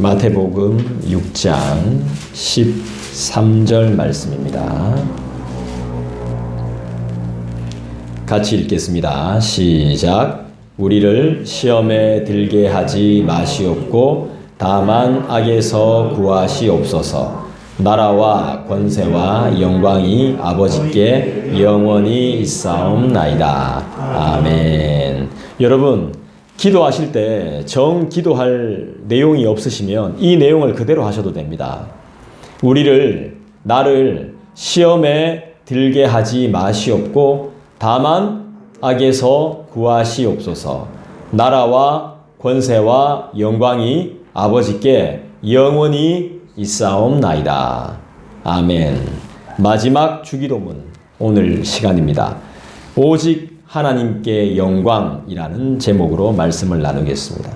마태복음 6장 13절 말씀입니다. 같이 읽겠습니다. 시작. 우리를 시험에 들게 하지 마시옵고 다만 악에서 구하시옵소서. 나라와 권세와 영광이 아버지께 영원히 있사옵나이다. 아멘. 여러분, 기도하실 때 정 기도할 내용이 없으시면 이 내용을 그대로 하셔도 됩니다. 나를 시험에 들게 하지 마시옵고 다만 악에서 구하시옵소서. 나라와 권세와 영광이 아버지께 영원히 있사옵나이다. 아멘. 마지막 주기도문 오늘 시간입니다. 오직 하나님께 영광이라는 제목으로 말씀을 나누겠습니다.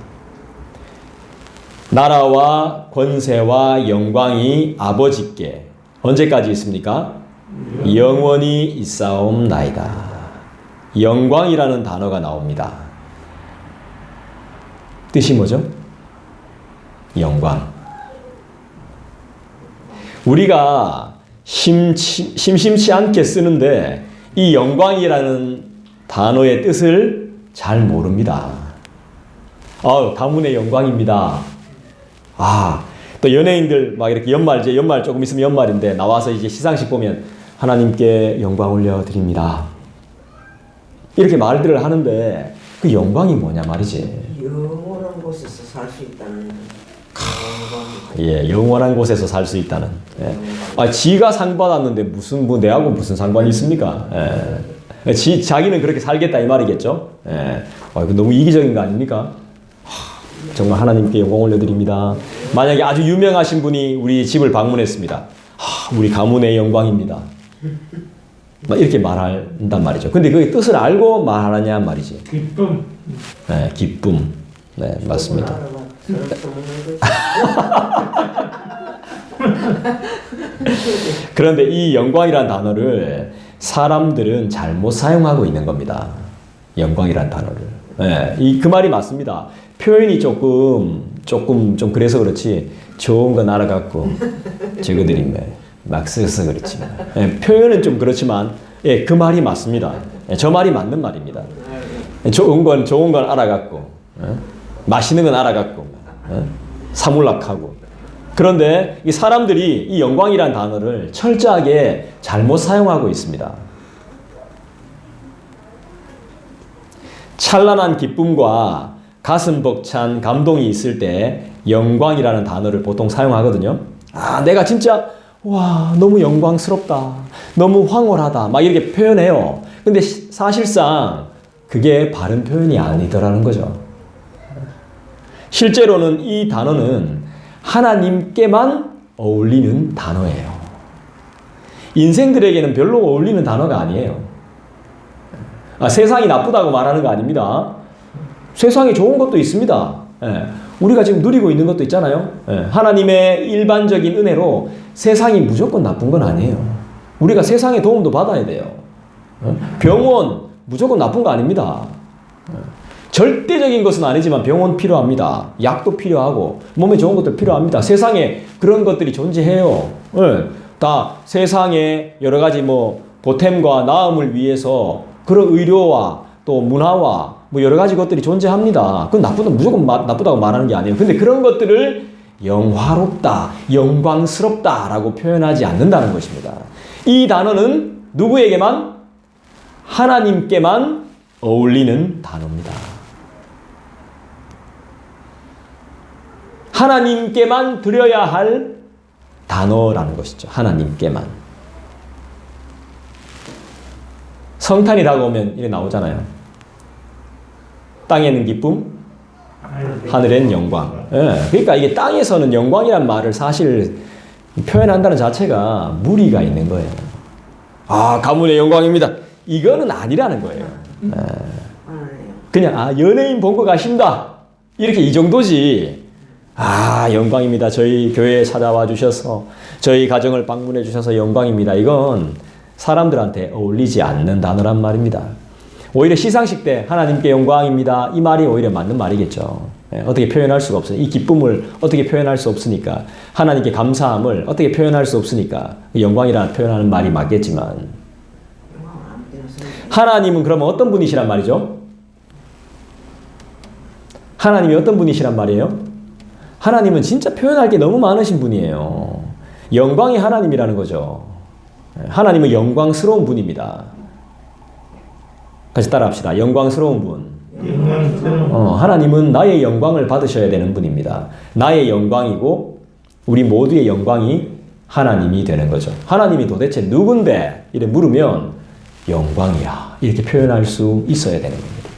나라와 권세와 영광이 아버지께 언제까지 있습니까? 영원히 있사옵나이다. 영광이라는 단어가 나옵니다. 뜻이 뭐죠? 영광. 우리가 심심치 않게 쓰는데 이 영광이라는 단어의 뜻을 잘 모릅니다. 가문의 영광입니다. 또 연예인들 막 이렇게 연말 조금 있으면 연말인데 나와서 이제 시상식 보면 하나님께 영광 올려드립니다. 이렇게 말들을 하는데 그 영광이 뭐냐 말이지. 영원한 곳에서 살 수 있다는 예, 영원한 곳에서 살 수 있다는. 예. 지가 상 받았는데 내하고 무슨 상관이 있습니까? 예. 자기는 그렇게 살겠다 이 말이겠죠. 예. 너무 이기적인 거 아닙니까? 정말 하나님께 영광 올려드립니다. 만약에 아주 유명하신 분이 우리 집을 방문했습니다. 우리 가문의 영광입니다. 이렇게 말한단 말이죠. 근데 그 뜻을 알고 말하냐 말이지. 기쁨. 네, 기쁨. 네, 맞습니다. 그런데 이 영광이라는 단어를 사람들은 잘못 사용하고 있는 겁니다. 영광이라는 단어를. 네, 그 말이 맞습니다. 표현이 조금 그래서 그렇지 좋은 건 알아갖고 저거들이 막 써서 그렇지. 예, 표현은 좀 그렇지만 그 말이 맞습니다. 저 말이 맞는 말입니다. 좋은 건 알아갖고 맛있는 건 알아갖고 사물락하고. 그런데 이 사람들이 이 영광이라는 단어를 철저하게 잘못 사용하고 있습니다. 찬란한 기쁨과 가슴 벅찬 감동이 있을 때 영광이라는 단어를 보통 사용하거든요. 내가 진짜 너무 영광스럽다. 너무 황홀하다. 막 이렇게 표현해요. 근데 사실상 그게 바른 표현이 아니더라는 거죠. 실제로는 이 단어는 하나님께만 어울리는 단어예요. 인생들에게는 별로 어울리는 단어가 아니에요. 세상이 나쁘다고 말하는 거 아닙니다. 세상에 좋은 것도 있습니다. 우리가 지금 누리고 있는 것도 있잖아요. 하나님의 일반적인 은혜로 세상이 무조건 나쁜 건 아니에요. 우리가 세상의 도움도 받아야 돼요. 병원 무조건 나쁜 거 아닙니다. 절대적인 것은 아니지만 병원 필요합니다. 약도 필요하고 몸에 좋은 것도 필요합니다. 세상에 그런 것들이 존재해요. 다 세상에 여러 가지 보탬과 나음을 위해서 그런 의료와 또 문화와 여러 가지 것들이 존재합니다. 그건 무조건 나쁘다고 말하는 게 아니에요. 근데 그런 것들을 영화롭다, 영광스럽다라고 표현하지 않는다는 것입니다. 이 단어는 누구에게만? 하나님께만 어울리는 단어입니다. 하나님께만 드려야 할 단어라는 것이죠. 하나님께만. 성탄이 다가오면 이래 나오잖아요. 땅에는 기쁨, 하늘엔 영광. 그러니까 이게 땅에서는 영광이란 말을 사실 표현한다는 자체가 무리가 있는 거예요. 가문의 영광입니다. 이거는 아니라는 거예요. 그냥 연예인 본 거 가신다. 이렇게 이 정도지. 영광입니다. 저희 교회에 찾아와 주셔서 저희 가정을 방문해 주셔서 영광입니다. 이건 사람들한테 어울리지 않는 단어란 말입니다. 오히려 시상식 때 하나님께 영광입니다. 이 말이 오히려 맞는 말이겠죠. 어떻게 표현할 수가 없어요. 이 기쁨을 어떻게 표현할 수 없으니까, 하나님께 감사함을 어떻게 표현할 수 없으니까, 영광이라 표현하는 말이 맞겠지만, 하나님은 그러면 어떤 분이시란 말이죠? 하나님이 어떤 분이시란 말이에요? 하나님은 진짜 표현할 게 너무 많으신 분이에요. 영광이 하나님이라는 거죠. 하나님은 영광스러운 분입니다. 같이 따라합시다. 영광스러운 분. 하나님은 나의 영광을 받으셔야 되는 분입니다. 나의 영광이고 우리 모두의 영광이 하나님이 되는 거죠. 하나님이 도대체 누군데? 이렇게 물으면 영광이야. 이렇게 표현할 수 있어야 되는 겁니다.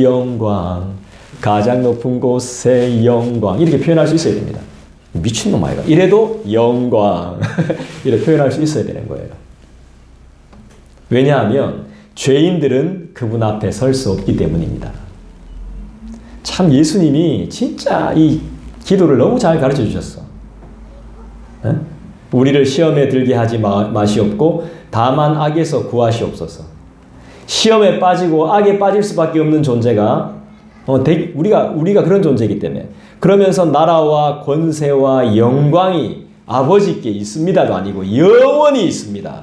영광, 가장 높은 곳의 영광. 이렇게 표현할 수 있어야 됩니다. 미친놈 아이가. 이래도 영광. 이렇게 표현할 수 있어야 되는 거예요. 왜냐하면 죄인들은 그분 앞에 설 수 없기 때문입니다. 참 예수님이 진짜 이 기도를 너무 잘 가르쳐 주셨어. 우리를 시험에 들게 하지 마시옵고 다만 악에서 구하시옵소서. 시험에 빠지고 악에 빠질 수밖에 없는 존재가 우리가 그런 존재이기 때문에, 그러면서 나라와 권세와 영광이 아버지께 있습니다도 아니고 영원히 있습니다.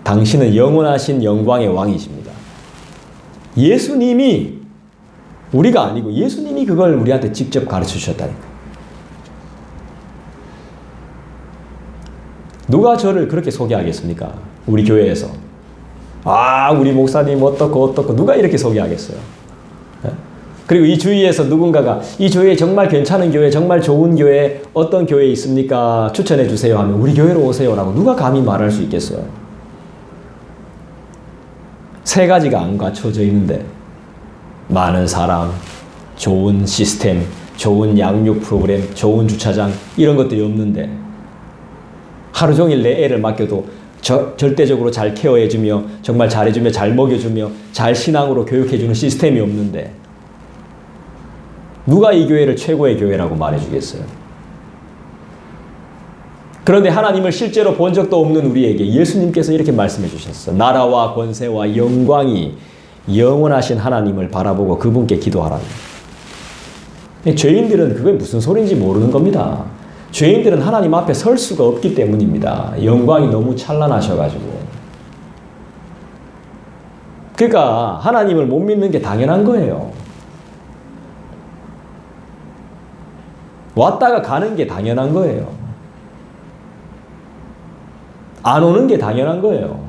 당신은 영원하신 영광의 왕이십니다. 예수님이, 우리가 아니고 예수님이 그걸 우리한테 직접 가르쳐 주셨다니까. 누가 저를 그렇게 소개하겠습니까? 우리 교회에서. 우리 목사님 어떻고 누가 이렇게 소개하겠어요? 그리고 이 주위에서 누군가가 이 교회 정말 괜찮은 교회, 정말 좋은 교회, 어떤 교회 있습니까? 추천해 주세요 하면 우리 교회로 오세요라고 누가 감히 말할 수 있겠어요? 세 가지가 안 갖춰져 있는데 많은 사람, 좋은 시스템, 좋은 양육 프로그램, 좋은 주차장 이런 것들이 없는데 하루 종일 내 애를 맡겨도 절대적으로 잘 케어해주며 정말 잘해주며 잘 먹여주며 잘 신앙으로 교육해주는 시스템이 없는데 누가 이 교회를 최고의 교회라고 말해주겠어요? 그런데 하나님을 실제로 본 적도 없는 우리에게 예수님께서 이렇게 말씀해 주셨어. 나라와 권세와 영광이 영원하신 하나님을 바라보고 그분께 기도하라고. 죄인들은 그게 무슨 소리인지 모르는 겁니다. 죄인들은 하나님 앞에 설 수가 없기 때문입니다. 영광이 너무 찬란하셔가지고. 그러니까 하나님을 못 믿는 게 당연한 거예요. 왔다가 가는 게 당연한 거예요. 안 오는 게 당연한 거예요.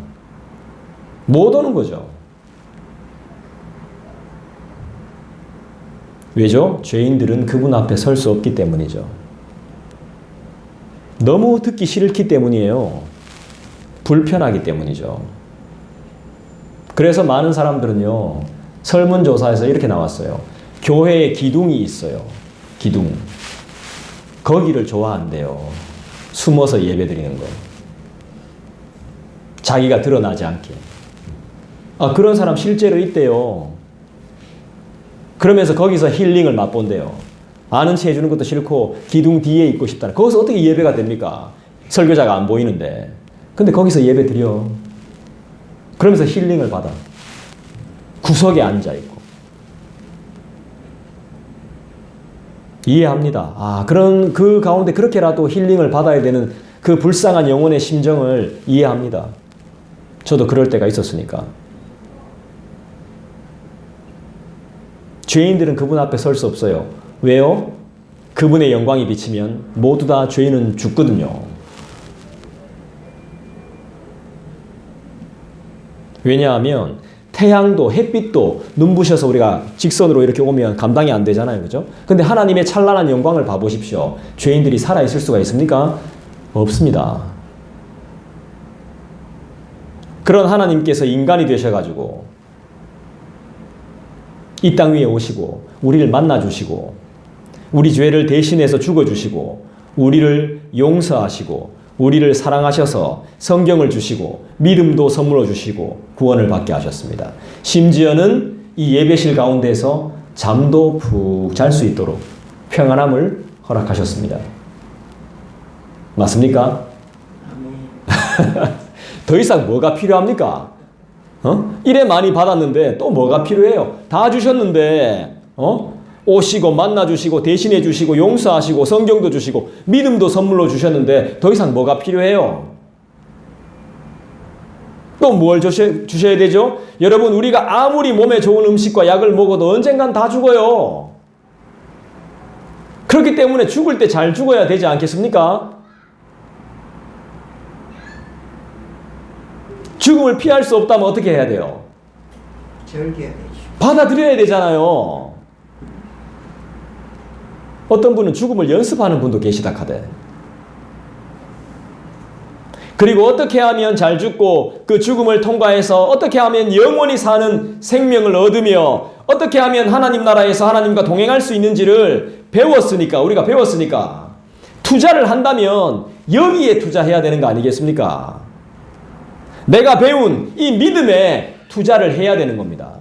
못 오는 거죠. 왜죠? 죄인들은 그분 앞에 설 수 없기 때문이죠. 너무 듣기 싫기 때문이에요. 불편하기 때문이죠. 그래서 많은 사람들은요, 설문조사에서 이렇게 나왔어요. 교회에 기둥이 있어요. 기둥. 거기를 좋아한대요. 숨어서 예배드리는 거. 자기가 드러나지 않게. 그런 사람 실제로 있대요. 그러면서 거기서 힐링을 맛본대요. 아는 체 해주는 것도 싫고 기둥 뒤에 있고 싶다. 거기서 어떻게 예배가 됩니까? 설교자가 안 보이는데. 근데 거기서 예배 드려. 그러면서 힐링을 받아. 구석에 앉아있고. 이해합니다. 그런 그 가운데 그렇게라도 힐링을 받아야 되는 그 불쌍한 영혼의 심정을 이해합니다. 저도 그럴 때가 있었으니까. 죄인들은 그분 앞에 설 수 없어요. 왜요? 그분의 영광이 비치면 모두 다 죄인은 죽거든요. 왜냐하면 태양도 햇빛도 눈부셔서 우리가 직선으로 이렇게 오면 감당이 안 되잖아요. 그죠? 근데 하나님의 찬란한 영광을 봐보십시오. 죄인들이 살아있을 수가 있습니까? 없습니다. 그런 하나님께서 인간이 되셔가지고 이 땅 위에 오시고 우리를 만나주시고 우리 죄를 대신해서 죽어주시고 우리를 용서하시고 우리를 사랑하셔서 성경을 주시고 믿음도 선물로 주시고 구원을 받게 하셨습니다. 심지어는 이 예배실 가운데서 잠도 푹 잘 수 있도록 평안함을 허락하셨습니다. 맞습니까? 더 이상 뭐가 필요합니까? 이래 많이 받았는데 또 뭐가 필요해요? 다 주셨는데 오시고 만나주시고 대신해 주시고 용서하시고 성경도 주시고 믿음도 선물로 주셨는데 더 이상 뭐가 필요해요? 또 뭘 주셔야 되죠? 여러분, 우리가 아무리 몸에 좋은 음식과 약을 먹어도 언젠간 다 죽어요. 그렇기 때문에 죽을 때 잘 죽어야 되지 않겠습니까? 죽음을 피할 수 없다면 어떻게 해야 돼요? 즐겨야 되죠. 받아들여야 되잖아요. 어떤 분은 죽음을 연습하는 분도 계시다 카대. 그리고 어떻게 하면 잘 죽고 그 죽음을 통과해서 어떻게 하면 영원히 사는 생명을 얻으며 어떻게 하면 하나님 나라에서 하나님과 동행할 수 있는지를 우리가 배웠으니까 투자를 한다면 여기에 투자해야 되는 거 아니겠습니까? 내가 배운 이 믿음에 투자를 해야 되는 겁니다.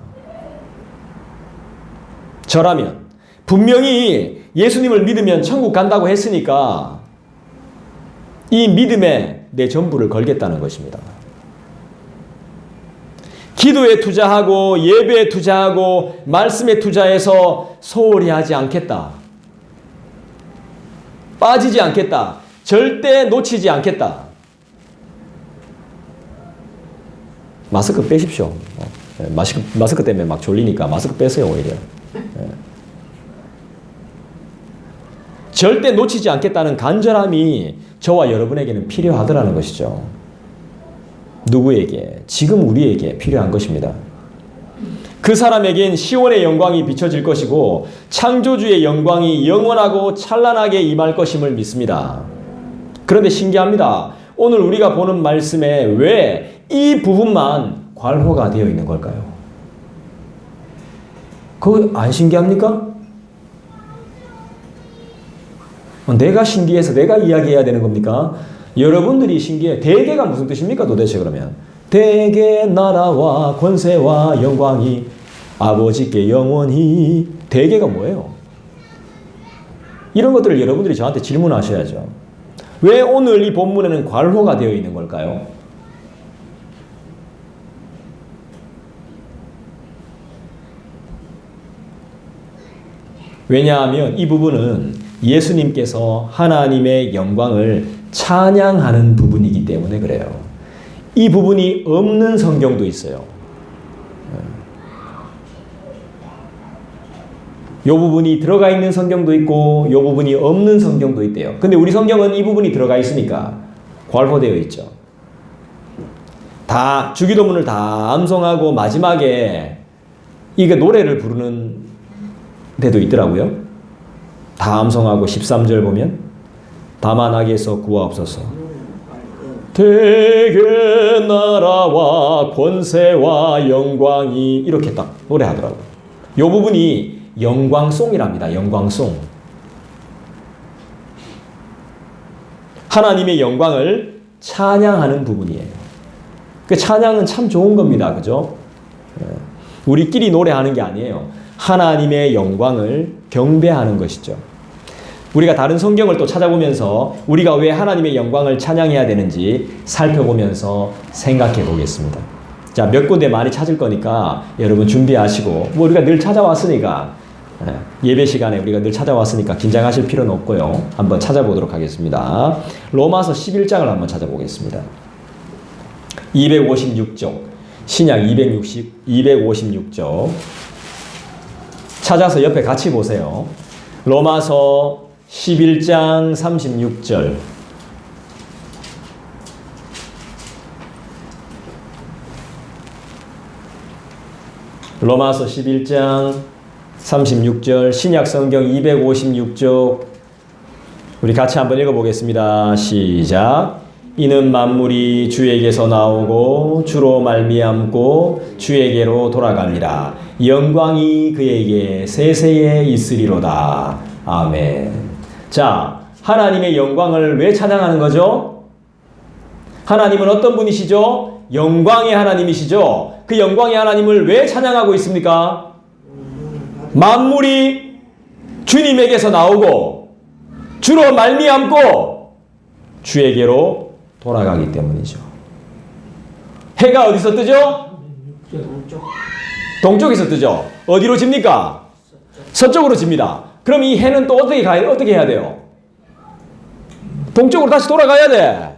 저라면 분명히 예수님을 믿으면 천국 간다고 했으니까 이 믿음에 내 전부를 걸겠다는 것입니다. 기도에 투자하고 예배에 투자하고 말씀에 투자해서 소홀히 하지 않겠다. 빠지지 않겠다. 절대 놓치지 않겠다. 마스크 빼십시오. 마스크 때문에 막 졸리니까 마스크 빼세요, 오히려. 절대 놓치지 않겠다는 간절함이 저와 여러분에게는 필요하더라는 것이죠. 누구에게? 지금 우리에게 필요한 것입니다. 그 사람에겐 시온의 영광이 비춰질 것이고 창조주의 영광이 영원하고 찬란하게 임할 것임을 믿습니다. 그런데 신기합니다. 오늘 우리가 보는 말씀에 왜 이 부분만 괄호가 되어 있는 걸까요? 그거 안 신기합니까? 내가 신기해서 내가 이야기해야 되는 겁니까? 여러분들이 신기해. 대개가 무슨 뜻입니까 도대체 그러면? 대개 나라와 권세와 영광이 아버지께 영원히. 대개가 뭐예요? 이런 것들을 여러분들이 저한테 질문하셔야죠. 왜 오늘 이 본문에는 괄호가 되어 있는 걸까요? 왜냐하면 이 부분은 예수님께서 하나님의 영광을 찬양하는 부분이기 때문에 그래요. 이 부분이 없는 성경도 있어요. 이 부분이 들어가 있는 성경도 있고 이 부분이 없는 성경도 있대요. 근데 우리 성경은 이 부분이 들어가 있으니까 괄호되어 있죠. 다 주기도문을 다 암송하고 마지막에 이게 노래를 부르는 데도 있더라고요. 다 암송하고 13절 보면 다만 악에서 구하옵소서. 대개 나라와 권세와 영광이 이렇게 딱 노래하더라고요. 이 부분이 영광송이랍니다. 영광송. 하나님의 영광을 찬양하는 부분이에요. 그 찬양은 참 좋은 겁니다. 그죠? 우리끼리 노래하는 게 아니에요. 하나님의 영광을 경배하는 것이죠. 우리가 다른 성경을 또 찾아보면서 우리가 왜 하나님의 영광을 찬양해야 되는지 살펴보면서 생각해 보겠습니다. 자, 몇 군데 많이 찾을 거니까 여러분 준비하시고, 뭐 우리가 늘 찾아왔으니까, 예배 시간에 우리가 늘 찾아왔으니까 긴장하실 필요는 없고요. 한번 찾아보도록 하겠습니다. 로마서 11장을 한번 찾아보겠습니다. 256쪽, 신약 256쪽. 찾아서 옆에 같이 보세요. 로마서 11장 36절. 로마서 11장 36절 신약 성경 256쪽 우리 같이 한번 읽어보겠습니다. 시작. 이는 만물이 주에게서 나오고 주로 말미암고 주에게로 돌아갑니다. 영광이 그에게 세세에 있으리로다. 아멘. 자, 하나님의 영광을 왜 찬양하는 거죠? 하나님은 어떤 분이시죠? 영광의 하나님이시죠? 그 영광의 하나님을 왜 찬양하고 있습니까? 만물이 주님에게서 나오고 주로 말미암고 주에게로 돌아가기 때문이죠. 해가 어디서 뜨죠? 동쪽에서 뜨죠. 어디로 집니까? 서쪽으로 집니다. 그럼 이 해는 또 어떻게 해야 돼요? 동쪽으로 다시 돌아가야 돼.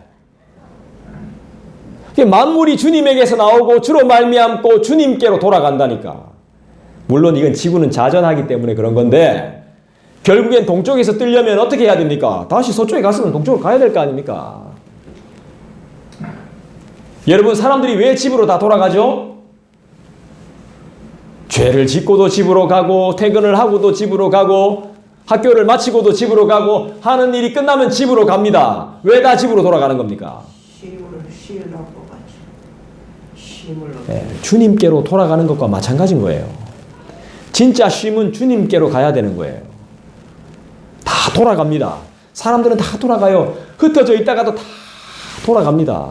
만물이 주님에게서 나오고 주로 말미암고 주님께로 돌아간다니까. 물론 이건 지구는 자전하기 때문에 그런 건데 결국엔 동쪽에서 뜨려면 어떻게 해야 됩니까? 다시 서쪽에 갔으면 동쪽으로 가야 될 거 아닙니까? 여러분, 사람들이 왜 집으로 다 돌아가죠? 죄를 짓고도 집으로 가고, 퇴근을 하고도 집으로 가고, 학교를 마치고도 집으로 가고, 하는 일이 끝나면 집으로 갑니다. 왜 다 집으로 돌아가는 겁니까? 쉼을 얻고 가지. 쉼을 얻고. 네, 주님께로 돌아가는 것과 마찬가지인 거예요. 진짜 쉼은 주님께로 가야 되는 거예요. 다 돌아갑니다. 사람들은 다 돌아가요. 흩어져 있다가도 다 돌아갑니다.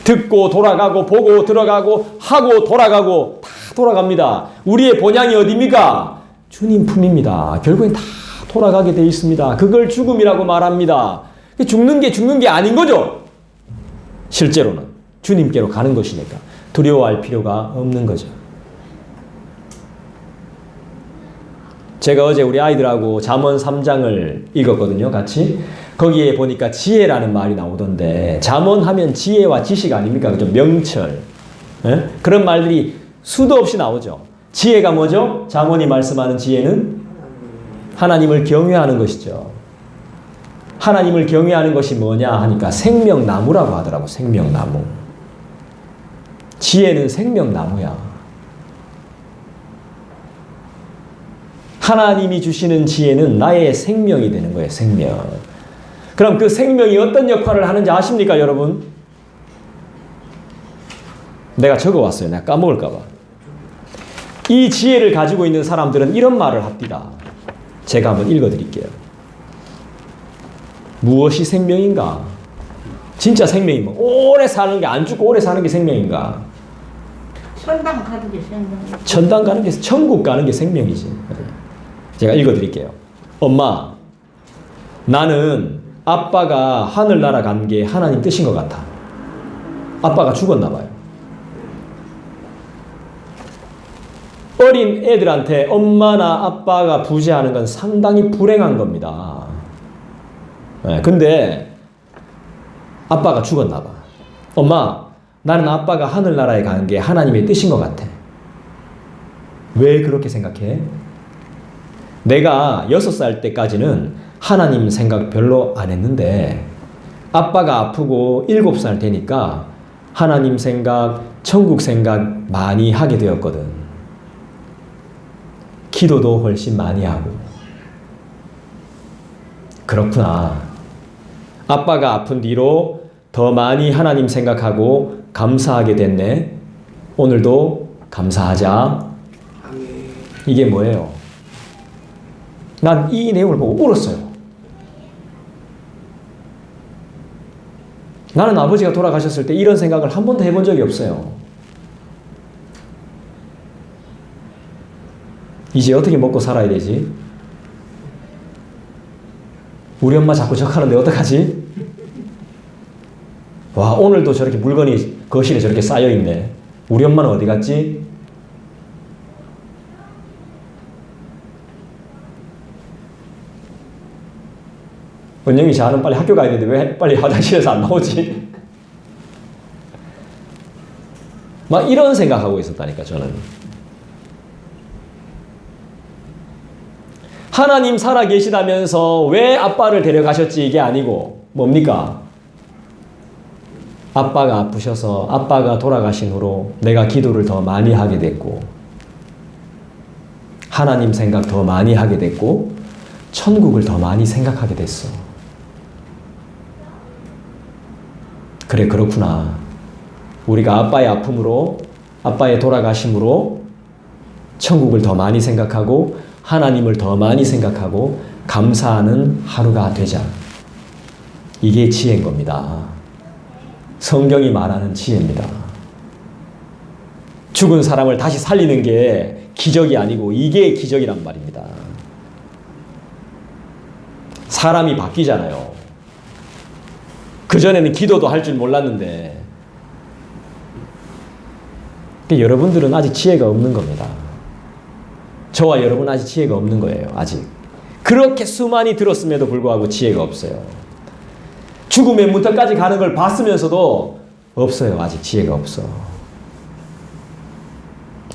듣고 돌아가고 보고 들어가고 하고 돌아가고 다 돌아갑니다. 우리의 본향이 어디입니까? 주님 품입니다. 결국엔 다 돌아가게 돼 있습니다. 그걸 죽음이라고 말합니다. 죽는 게 아닌 거죠. 실제로는 주님께로 가는 것이니까 두려워할 필요가 없는 거죠. 제가 어제 우리 아이들하고 잠언 3장을 읽었거든요. 같이. 거기에 보니까 지혜라는 말이 나오던데 잠언 하면 지혜와 지식 아닙니까? 그죠? 명철. 예? 그런 말들이 수도 없이 나오죠. 지혜가 뭐죠? 잠언이 말씀하는 지혜는 하나님을 경외하는 것이죠. 하나님을 경외하는 것이 뭐냐 하니까 생명나무라고 하더라고. 생명나무. 지혜는 생명나무야. 하나님이 주시는 지혜는 나의 생명이 되는 거예요. 생명. 그럼 그 생명이 어떤 역할을 하는지 아십니까, 여러분? 내가 적어왔어요. 내가 까먹을까 봐. 이 지혜를 가지고 있는 사람들은 이런 말을 합니다. 제가 한번 읽어드릴게요. 무엇이 생명인가? 진짜 생명이 뭐 오래 사는 게, 안 죽고 오래 사는 게 생명인가? 천당 가는 게 생명. 천당 가는 게, 천국 가는 게 생명이지. 제가 읽어드릴게요. 엄마, 나는 아빠가 하늘나라 간 게 하나님 뜻인 것 같아. 아빠가 죽었나 봐요. 어린 애들한테 엄마나 아빠가 부재하는 건 상당히 불행한 겁니다. 네, 근데 아빠가 죽었나 봐. 엄마, 나는 아빠가 하늘나라에 간 게 하나님의 뜻인 것 같아. 왜 그렇게 생각해? 내가 6살 때까지는 하나님 생각 별로 안 했는데 아빠가 아프고 7살 되니까 하나님 생각, 천국 생각 많이 하게 되었거든. 기도도 훨씬 많이 하고. 그렇구나. 아빠가 아픈 뒤로 더 많이 하나님 생각하고 감사하게 됐네. 오늘도 감사하자. 아멘. 이게 뭐예요? 난 이 내용을 보고 울었어요. 나는 아버지가 돌아가셨을 때 이런 생각을 한 번도 해본 적이 없어요. 이제 어떻게 먹고 살아야 되지? 우리 엄마 자꾸 적하는데 어떡하지? 와, 오늘도 저렇게 물건이 거실에 저렇게 쌓여있네. 우리 엄마는 어디 갔지? 은영이 자는 빨리 학교 가야 되는데 왜 빨리 화장실에서 안 나오지? 막 이런 생각하고 있었다니까, 저는. 하나님 살아 계시다면서 왜 아빠를 데려가셨지? 이게 아니고 뭡니까? 아빠가 아프셔서 아빠가 돌아가신 후로 내가 기도를 더 많이 하게 됐고 하나님 생각 더 많이 하게 됐고 천국을 더 많이 생각하게 됐어. 그래, 그렇구나. 우리가 아빠의 아픔으로, 아빠의 돌아가심으로 천국을 더 많이 생각하고 하나님을 더 많이 생각하고 감사하는 하루가 되자. 이게 지혜인 겁니다. 성경이 말하는 지혜입니다. 죽은 사람을 다시 살리는 게 기적이 아니고 이게 기적이란 말입니다. 사람이 바뀌잖아요. 그전에는 기도도 할 줄 몰랐는데 여러분들은 아직 지혜가 없는 겁니다. 저와 여러분 아직 지혜가 없는 거예요. 아직. 그렇게 수많이 들었음에도 불구하고 지혜가 없어요. 죽음의 문턱까지 가는 걸 봤으면서도 없어요. 아직 지혜가 없어.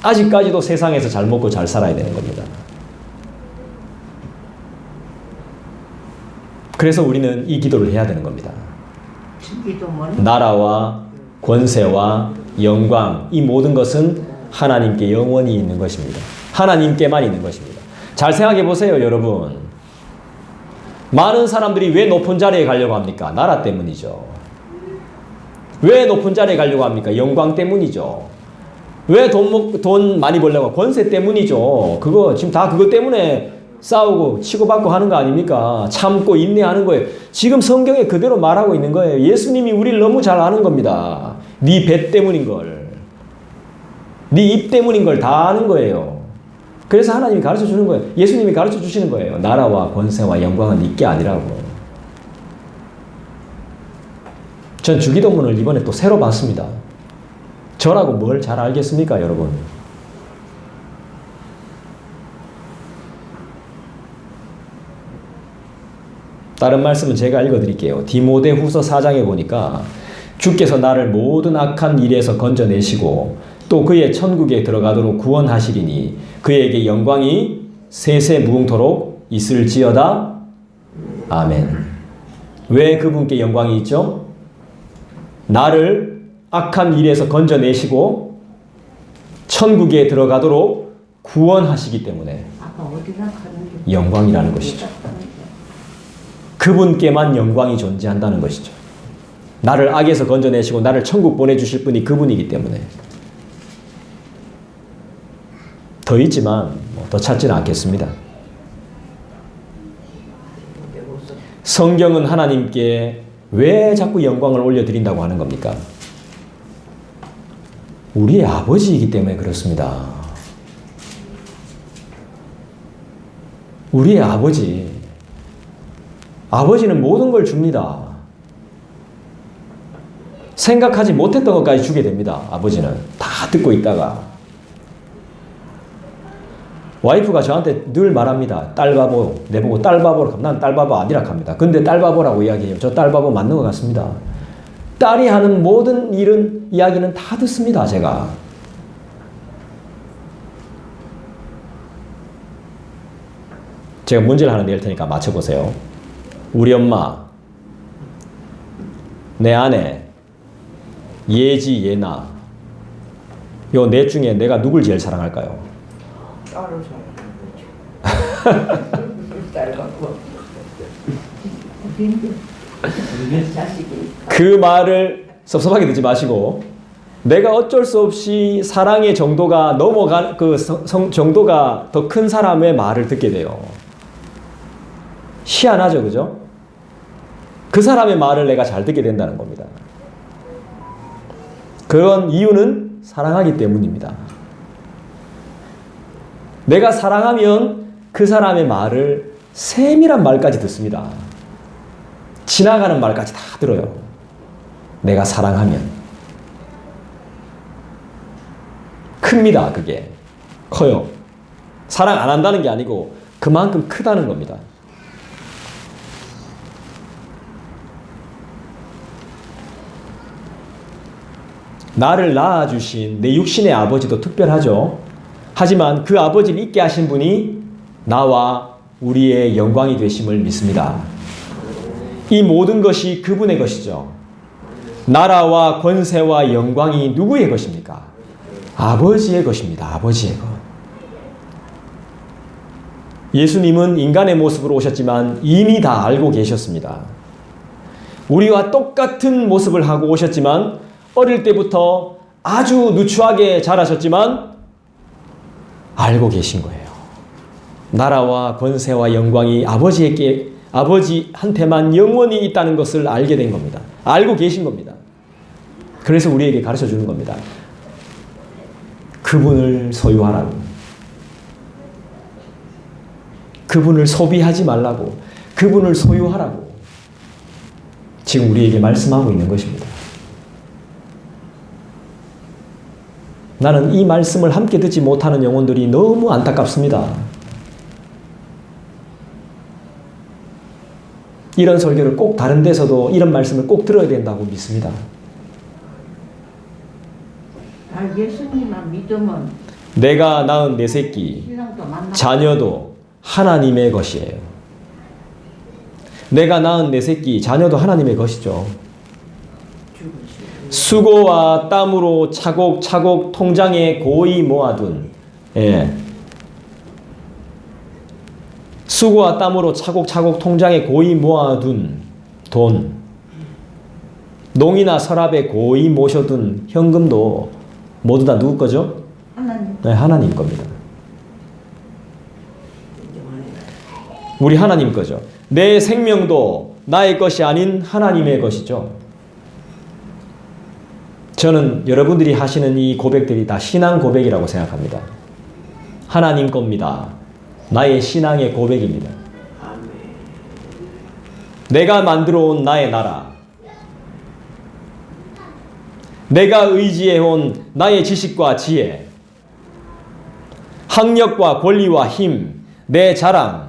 아직까지도 세상에서 잘 먹고 잘 살아야 되는 겁니다. 그래서 우리는 이 기도를 해야 되는 겁니다. 나라와 권세와 영광, 이 모든 것은 하나님께 영원히 있는 것입니다. 하나님께만 있는 것입니다. 잘 생각해 보세요, 여러분. 많은 사람들이 왜 높은 자리에 가려고 합니까? 나라 때문이죠. 왜 높은 자리에 가려고 합니까? 영광 때문이죠. 왜 돈 많이 벌려고? 권세 때문이죠. 그거 지금 다 그것 때문에 싸우고 치고받고 하는 거 아닙니까? 참고 인내하는 거예요. 지금 성경에 그대로 말하고 있는 거예요. 예수님이 우리를 너무 잘 아는 겁니다. 네 배 때문인 걸, 네 입 때문인 걸 다 아는 거예요. 그래서 하나님이 가르쳐 주는 거예요. 예수님이 가르쳐 주시는 거예요. 나라와 권세와 영광은 네게 아니라고. 전 주기도문을 이번에 또 새로 봤습니다. 저라고 뭘 잘 알겠습니까, 여러분? 다른 말씀은 제가 읽어드릴게요. 디모데후서 4장에 보니까 주께서 나를 모든 악한 일에서 건져내시고 또 그의 천국에 들어가도록 구원하시리니 그에게 영광이 세세 무궁토록 있을지어다. 아멘. 왜 그분께 영광이 있죠? 나를 악한 일에서 건져내시고 천국에 들어가도록 구원하시기 때문에 영광이라는 것이죠. 그분께만 영광이 존재한다는 것이죠. 나를 악에서 건져내시고 나를 천국 보내주실 분이 그분이기 때문에. 더 있지만 더 찾지는 않겠습니다. 성경은 하나님께 왜 자꾸 영광을 올려드린다고 하는 겁니까? 우리의 아버지이기 때문에 그렇습니다. 우리의 아버지. 아버지는 모든 걸 줍니다. 생각하지 못했던 것까지 주게 됩니다. 아버지는 다 듣고 있다가. 와이프가 저한테 늘 말합니다. 딸바보. 내보고 딸바보라고 하면 난 딸바보 아니라 합니다. 근데 딸바보라고 이야기해요. 저 딸바보 맞는 것 같습니다. 딸이 하는 모든 일은 이야기는 다 듣습니다. 제가. 제가 문제를 하나 낼 테니까 맞춰보세요. 우리 엄마, 내 아내, 예지, 예나, 요 넷 중에 내가 누굴 제일 사랑할까요? 딸을 사랑하는 거죠. 딸하고 그 말을 섭섭하게 듣지 마시고 내가 어쩔 수 없이 사랑의 정도가 넘어간 그 정도가 더 큰 사람의 말을 듣게 돼요. 희한하죠, 그죠? 그 사람의 말을 내가 잘 듣게 된다는 겁니다. 그런 이유는 사랑하기 때문입니다. 내가 사랑하면 그 사람의 말을 세밀한 말까지 듣습니다. 지나가는 말까지 다 들어요. 내가 사랑하면. 큽니다, 그게. 커요. 사랑 안 한다는 게 아니고 그만큼 크다는 겁니다. 나를 낳아주신 내 육신의 아버지도 특별하죠. 하지만 그 아버지를 있게 하신 분이 나와 우리의 영광이 되심을 믿습니다. 이 모든 것이 그분의 것이죠. 나라와 권세와 영광이 누구의 것입니까? 아버지의 것입니다. 아버지의 것. 예수님은 인간의 모습으로 오셨지만 이미 다 알고 계셨습니다. 우리와 똑같은 모습을 하고 오셨지만 어릴 때부터 아주 누추하게 자라셨지만 알고 계신 거예요. 나라와 권세와 영광이 아버지한테만 영원히 있다는 것을 알게 된 겁니다. 알고 계신 겁니다. 그래서 우리에게 가르쳐 주는 겁니다. 그분을 소유하라고. 그분을 소비하지 말라고. 그분을 소유하라고. 지금 우리에게 말씀하고 있는 것입니다. 나는 이 말씀을 함께 듣지 못하는 영혼들이 너무 안타깝습니다. 이런 설교를 꼭 다른 데서도 이런 말씀을 꼭 들어야 된다고 믿습니다. 예수님만 믿으면 내가 낳은 내 새끼, 신랑도 만나. 자녀도 하나님의 것이에요. 내가 낳은 내 새끼, 자녀도 하나님의 것이죠. 수고와 땀으로 차곡차곡 통장에 고이 모아둔, 수고와 땀으로 차곡차곡 통장에 고이 모아둔 돈, 농이나 서랍에 고이 모셔둔 현금도 모두 다 누구 거죠? 하나님. 네, 하나님 겁니다. 우리 하나님 거죠. 내 생명도 나의 것이 아닌 하나님의 것이죠. 저는 여러분들이 하시는 이 고백들이 다 신앙 고백이라고 생각합니다. 하나님 겁니다. 나의 신앙의 고백입니다. 내가 만들어 온 나의 나라, 내가 의지해 온 나의 지식과 지혜, 학력과 권리와 힘, 내 자랑,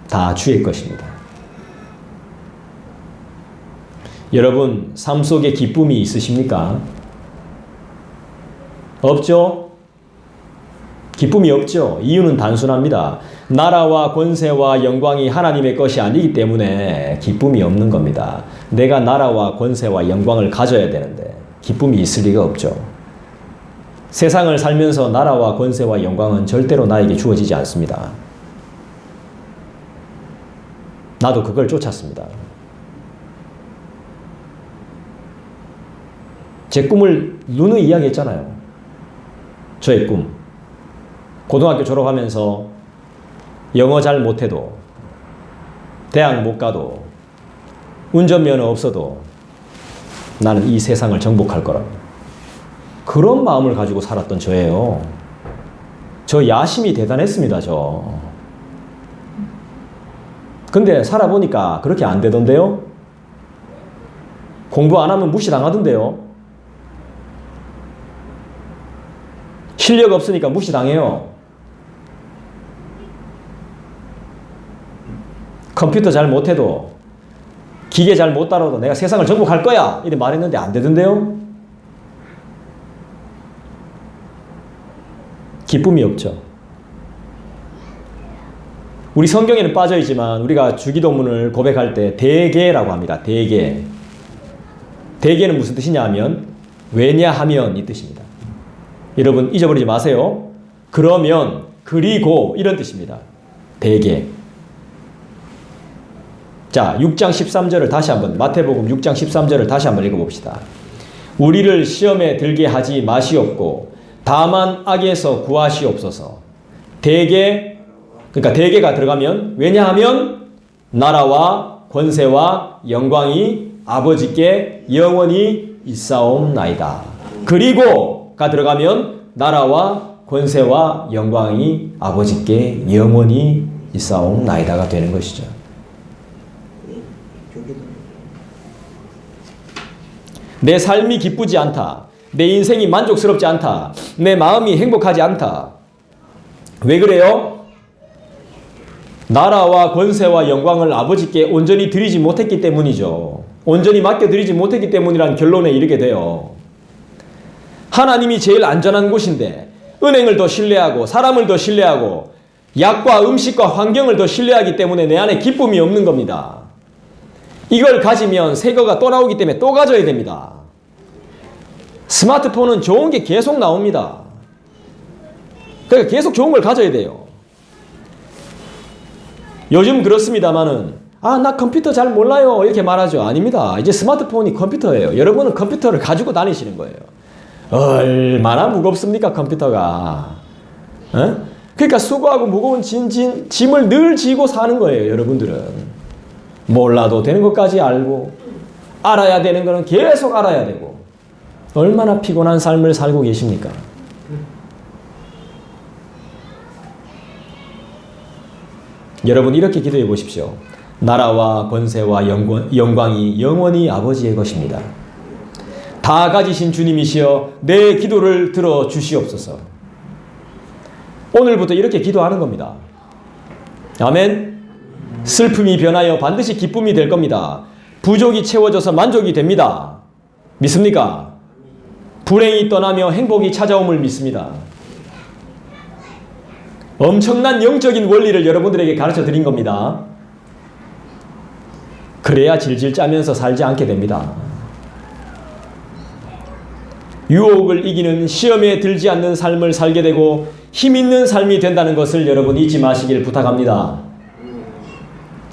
다 주의 것입니다. 여러분, 삶 속에 기쁨이 있으십니까? 없죠? 기쁨이 없죠? 이유는 단순합니다. 나라와 권세와 영광이 하나님의 것이 아니기 때문에 기쁨이 없는 겁니다. 내가 나라와 권세와 영광을 가져야 되는데 기쁨이 있을 리가 없죠. 세상을 살면서 나라와 권세와 영광은 절대로 나에게 주어지지 않습니다. 나도 그걸 쫓았습니다. 제 꿈을 누누이 이야기했잖아요. 저의 꿈. 고등학교 졸업하면서 영어 잘 못해도, 대학 못 가도, 운전면허 없어도 나는 이 세상을 정복할 거라고. 그런 마음을 가지고 살았던 저예요. 저 야심이 대단했습니다, 저. 근데 살아보니까 그렇게 안 되던데요? 공부 안 하면 무시당하던데요? 실력 없으니까 무시당해요. 컴퓨터 잘 못해도, 기계 잘 못 다뤄도 내가 세상을 정복할 거야! 이렇게 말했는데 안 되던데요? 기쁨이 없죠. 우리 성경에는 빠져있지만 우리가 주기도문을 고백할 때 대개라고 합니다. 대개. 대개는 무슨 뜻이냐 하면 왜냐하면 이 뜻입니다. 여러분 잊어버리지 마세요. 그러면, 그리고 이런 뜻입니다. 대개. 자, 6장 13절을 다시 한번, 마태복음 6장 13절을 다시 한번 읽어봅시다. 우리를 시험에 들게 하지 마시옵고 다만 악에서 구하시옵소서. 대개, 그러니까 대개가 들어가면, 왜냐하면 나라와 권세와 영광이 아버지께 영원히 있사옵나이다. 그리고가 들어가면 나라와 권세와 영광이 아버지께 영원히 있사옵나이다가 되는 것이죠. 내 삶이 기쁘지 않다. 내 인생이 만족스럽지 않다. 내 마음이 행복하지 않다. 왜 그래요? 나라와 권세와 영광을 아버지께 온전히 드리지 못했기 때문이죠. 온전히 맡겨드리지 못했기 때문이라는 결론에 이르게 돼요. 하나님이 제일 안전한 곳인데 은행을 더 신뢰하고 사람을 더 신뢰하고 약과 음식과 환경을 더 신뢰하기 때문에 내 안에 기쁨이 없는 겁니다. 이걸 가지면 새 거가 또 나오기 때문에 또 가져야 됩니다. 스마트폰은 좋은 게 계속 나옵니다. 그러니까 계속 좋은 걸 가져야 돼요. 요즘 그렇습니다만은 나 컴퓨터 잘 몰라요 이렇게 말하죠. 아닙니다. 이제 스마트폰이 컴퓨터예요. 여러분은 컴퓨터를 가지고 다니시는 거예요. 얼마나 무겁습니까 컴퓨터가. 그러니까 수고하고 무거운 짐을 늘 지고 사는 거예요. 여러분들은 몰라도 되는 것까지 알고 알아야 되는 거는 계속 알아야 되고 얼마나 피곤한 삶을 살고 계십니까? 여러분 이렇게 기도해 보십시오. 나라와 권세와 영광이 영원히 아버지의 것입니다. 다 가지신 주님이시여 내 기도를 들어 주시옵소서. 오늘부터 이렇게 기도하는 겁니다. 아멘. 슬픔이 변하여 반드시 기쁨이 될 겁니다. 부족이 채워져서 만족이 됩니다. 믿습니까? 불행이 떠나며 행복이 찾아옴을 믿습니다. 엄청난 영적인 원리를 여러분들에게 가르쳐 드린 겁니다. 그래야 질질 짜면서 살지 않게 됩니다. 유혹을 이기는 시험에 들지 않는 삶을 살게 되고 힘 있는 삶이 된다는 것을 여러분 잊지 마시길 부탁합니다.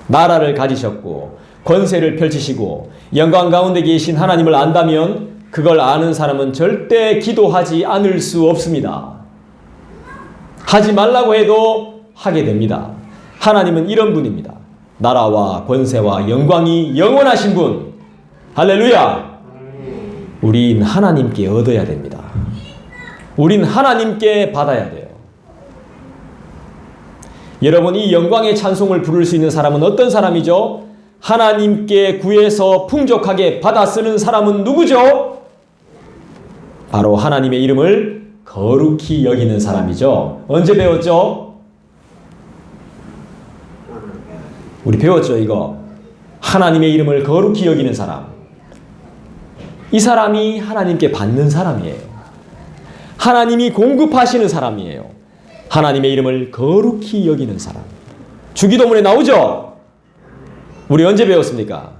나라를 가지셨고 권세를 펼치시고 영광 가운데 계신 하나님을 안다면 그걸 아는 사람은 절대 기도하지 않을 수 없습니다. 하지 말라고 해도 하게 됩니다. 하나님은 이런 분입니다. 나라와 권세와 영광이 영원하신 분. 할렐루야. 우린 하나님께 얻어야 됩니다. 우린 하나님께 받아야 돼요. 여러분, 이 영광의 찬송을 부를 수 있는 사람은 어떤 사람이죠? 하나님께 구해서 풍족하게 받아 쓰는 사람은 누구죠? 바로 하나님의 이름을 거룩히 여기는 사람이죠. 언제 배웠죠? 우리 배웠죠, 이거. 하나님의 이름을 거룩히 여기는 사람. 이 사람이 하나님께 받는 사람이에요. 하나님이 공급하시는 사람이에요. 하나님의 이름을 거룩히 여기는 사람. 주기도문에 나오죠? 우리 언제 배웠습니까?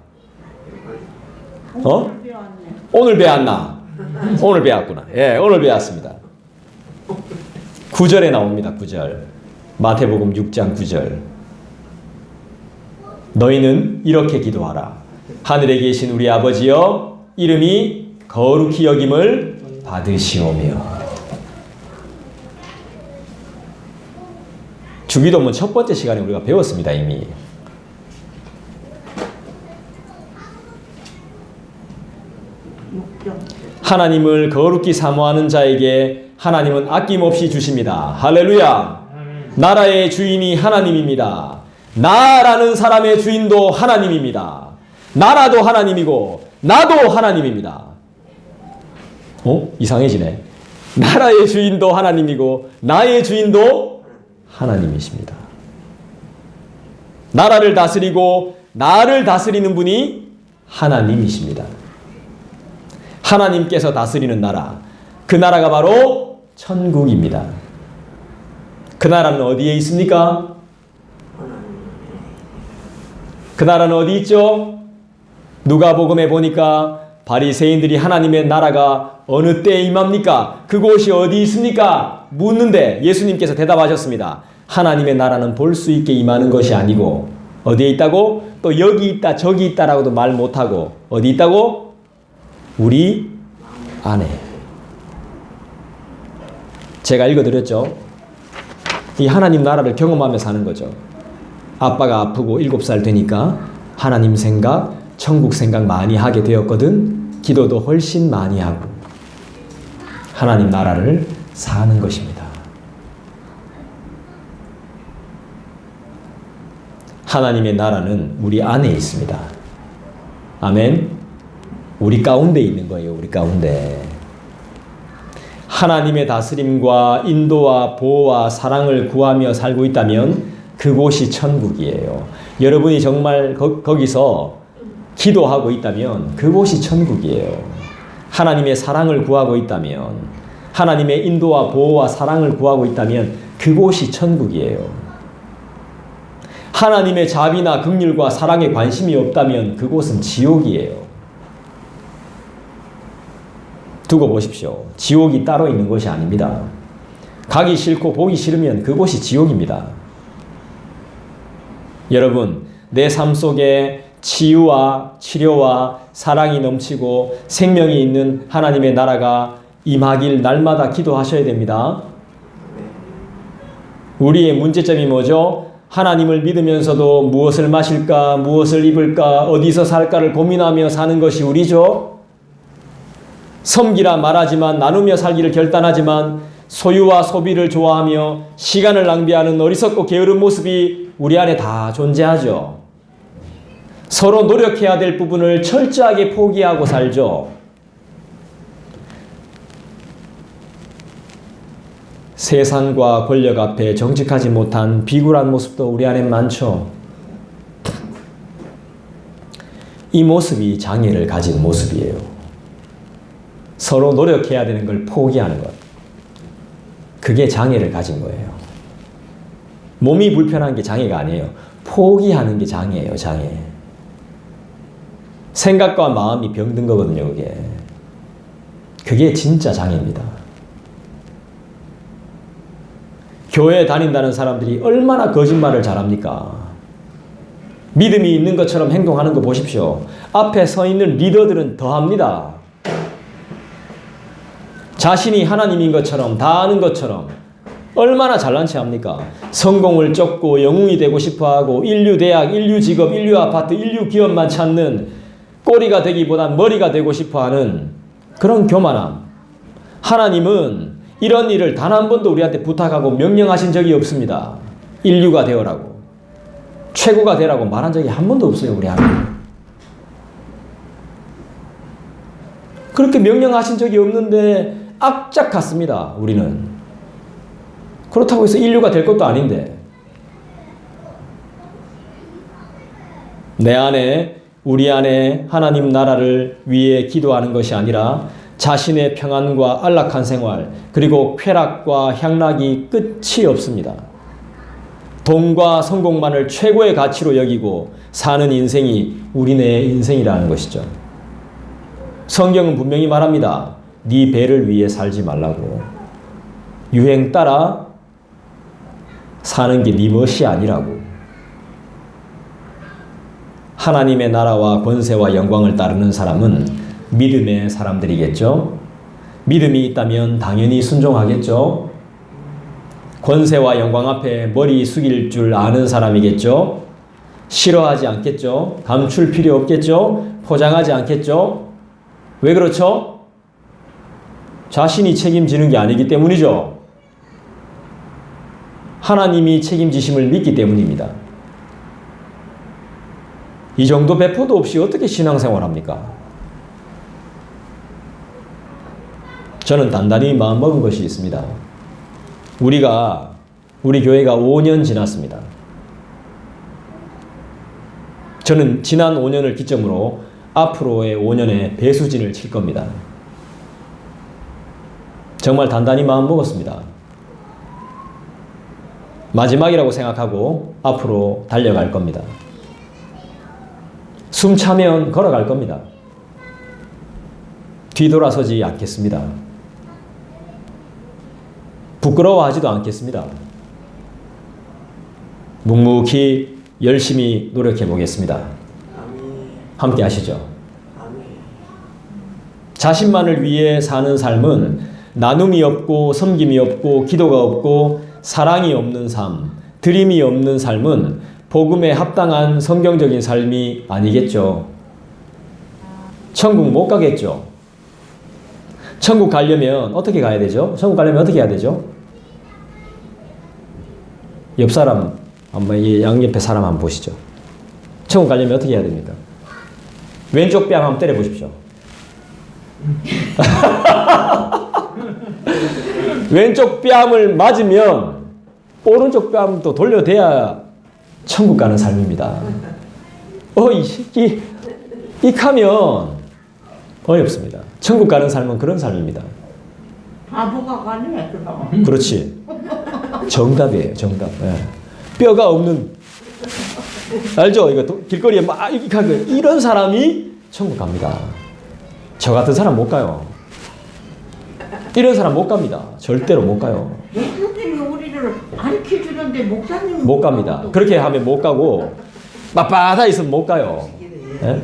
오늘 배웠나? 오늘 배웠구나. 예, 오늘 배웠습니다. 9절에 나옵니다. 9절. 마태복음 6장 9절. 너희는 이렇게 기도하라. 하늘에 계신 우리 아버지여, 이름이 거룩히 여김을 받으시오며. 주기도문 첫 번째 시간에 우리가 배웠습니다, 이미. 하나님을 거룩히 사모하는 자에게 하나님은 아낌없이 주십니다. 할렐루야. 나라의 주인이 하나님입니다. 나라는 사람의 주인도 하나님입니다. 나라도 하나님이고 나도 하나님입니다. 이상해지네. 나라의 주인도 하나님이고 나의 주인도 하나님이십니다. 나라를 다스리고 나를 다스리는 분이 하나님이십니다. 하나님께서 다스리는 나라, 그 나라가 바로 천국입니다. 그 나라는 어디에 있습니까? 그 나라는 어디 있죠? 누가복음에 보니까 바리새인들이 하나님의 나라가 어느 때에 임합니까? 그곳이 어디 있습니까? 묻는데 예수님께서 대답하셨습니다. 하나님의 나라는 볼 수 있게 임하는 것이 아니고 어디에 있다고? 또 여기 있다 저기 있다라고도 말 못하고 어디 있다고? 우리 안에. 제가 읽어드렸죠? 이 하나님 나라를 경험하며 사는 거죠. 아빠가 아프고 7살 되니까 하나님 생각, 천국 생각 많이 하게 되었거든. 기도도 훨씬 많이 하고 하나님 나라를 사는 것입니다. 하나님의 나라는 우리 안에 있습니다. 아멘. 우리 가운데 있는 거예요. 우리 가운데. 하나님의 다스림과 인도와 보호와 사랑을 구하며 살고 있다면 그곳이 천국이에요. 여러분이 정말 거기서 기도하고 있다면 그곳이 천국이에요. 하나님의 사랑을 구하고 있다면, 하나님의 인도와 보호와 사랑을 구하고 있다면 그곳이 천국이에요. 하나님의 자비나 긍휼과 사랑에 관심이 없다면 그곳은 지옥이에요. 두고 보십시오. 지옥이 따로 있는 것이 아닙니다. 가기 싫고 보기 싫으면 그곳이 지옥입니다. 여러분, 내 삶 속에 치유와 치료와 사랑이 넘치고 생명이 있는 하나님의 나라가 임하길 날마다 기도하셔야 됩니다. 우리의 문제점이 뭐죠? 하나님을 믿으면서도 무엇을 마실까, 무엇을 입을까, 어디서 살까를 고민하며 사는 것이 우리죠. 섬기라 말하지만 나누며 살기를 결단하지만 소유와 소비를 좋아하며 시간을 낭비하는 어리석고 게으른 모습이 우리 안에 다 존재하죠. 서로 노력해야 될 부분을 철저하게 포기하고 살죠. 세상과 권력 앞에 정직하지 못한 비굴한 모습도 우리 안에 많죠. 이 모습이 장애를 가진 모습이에요. 서로 노력해야 되는 걸 포기하는 것. 그게 장애를 가진 거예요. 몸이 불편한 게 장애가 아니에요. 포기하는 게 장애예요, 장애. 생각과 마음이 병든 거거든요, 그게. 그게 진짜 장애입니다. 교회 다닌다는 사람들이 얼마나 거짓말을 잘합니까? 믿음이 있는 것처럼 행동하는 거 보십시오. 앞에 서 있는 리더들은 더합니다. 자신이 하나님인 것처럼 다 아는 것처럼 얼마나 잘난 체 합니까? 성공을 쫓고 영웅이 되고 싶어하고 인류 대학, 인류 직업, 인류 아파트, 인류 기업만 찾는 꼬리가 되기보단 머리가 되고 싶어하는 그런 교만함. 하나님은 이런 일을 단 한 번도 우리한테 부탁하고 명령하신 적이 없습니다. 인류가 되어라고. 최고가 되라고 말한 적이 한 번도 없어요, 우리 하나님. 그렇게 명령하신 적이 없는데 악착 같습니다, 우리는. 그렇다고 해서 인류가 될 것도 아닌데. 내 안에, 우리 안에 하나님 나라를 위해 기도하는 것이 아니라 자신의 평안과 안락한 생활, 그리고 쾌락과 향락이 끝이 없습니다. 돈과 성공만을 최고의 가치로 여기고 사는 인생이 우리네 인생이라는 것이죠. 성경은 분명히 말합니다. 네 배를 위해 살지 말라고. 유행 따라 사는 게 네 멋이 아니라고. 하나님의 나라와 권세와 영광을 따르는 사람은 믿음의 사람들이겠죠. 믿음이 있다면 당연히 순종하겠죠. 권세와 영광 앞에 머리 숙일 줄 아는 사람이겠죠. 싫어하지 않겠죠. 감출 필요 없겠죠. 포장하지 않겠죠. 왜 그렇죠? 자신이 책임지는 게 아니기 때문이죠. 하나님이 책임지심을 믿기 때문입니다. 이 정도 배포도 없이 어떻게 신앙생활 합니까? 저는 단단히 마음먹은 것이 있습니다. 우리 교회가 5년 지났습니다. 저는 지난 5년을 기점으로 앞으로의 5년에 배수진을 칠 겁니다. 정말 단단히 마음먹었습니다. 마지막이라고 생각하고 앞으로 달려갈 겁니다. 숨 차면 걸어갈 겁니다. 뒤돌아서지 않겠습니다. 부끄러워하지도 않겠습니다. 묵묵히 열심히 노력해 보겠습니다. 함께 하시죠. 자신만을 위해 사는 삶은 나눔이 없고 섬김이 없고 기도가 없고 사랑이 없는 삶, 드림이 없는 삶은 복음에 합당한 성경적인 삶이 아니겠죠. 천국 못 가겠죠. 천국 가려면 어떻게 가야 되죠? 천국 가려면 어떻게 해야 되죠? 옆 사람, 한번 양옆에 사람 한번 보시죠. 천국 가려면 어떻게 해야 됩니까? 왼쪽 뺨 한번 때려 보십시오. 왼쪽 뺨을 맞으면 오른쪽 뺨도 돌려대야 천국 가는 삶입니다. 이 새끼 익하면 어이없습니다. 천국 가는 삶은 그런 삶입니다. 바보가 가네, 그럼. 그렇지. 정답이에요, 정답. 예. 뼈가 없는, 알죠? 이거 길거리에 막 이런 사람이 천국 갑니다. 저 같은 사람 못 가요. 이런 사람 못 갑니다. 절대로 못 가요. 목사님이 우리를 가르쳐주는데 목사님 못 갑니다. 그렇게 하면 못 가고 빳빳하 있으면 못 가요. 예?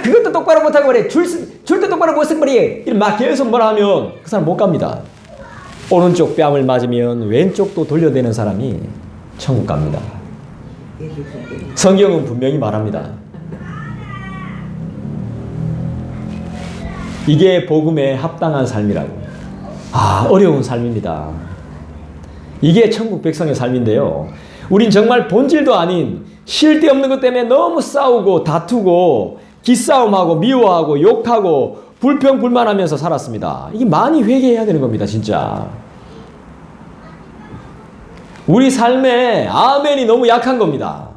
그것도 똑바로 못하고 그래. 줄도 똑바로 못 쓴 거리. 막 계속 뭐라 하면 그 사람 못 갑니다. 오른쪽 뺨을 맞으면 왼쪽도 돌려대는 사람이 천국 갑니다. 성경은 분명히 말합니다. 이게 복음에 합당한 삶이라고. 어려운 삶입니다. 이게 천국 백성의 삶인데요. 우린 정말 본질도 아닌 쉴 데 없는 것 때문에 너무 싸우고 다투고 기싸움하고 미워하고 욕하고 불평불만하면서 살았습니다. 이게 많이 회개해야 되는 겁니다, 진짜. 우리 삶에 아멘이 너무 약한 겁니다.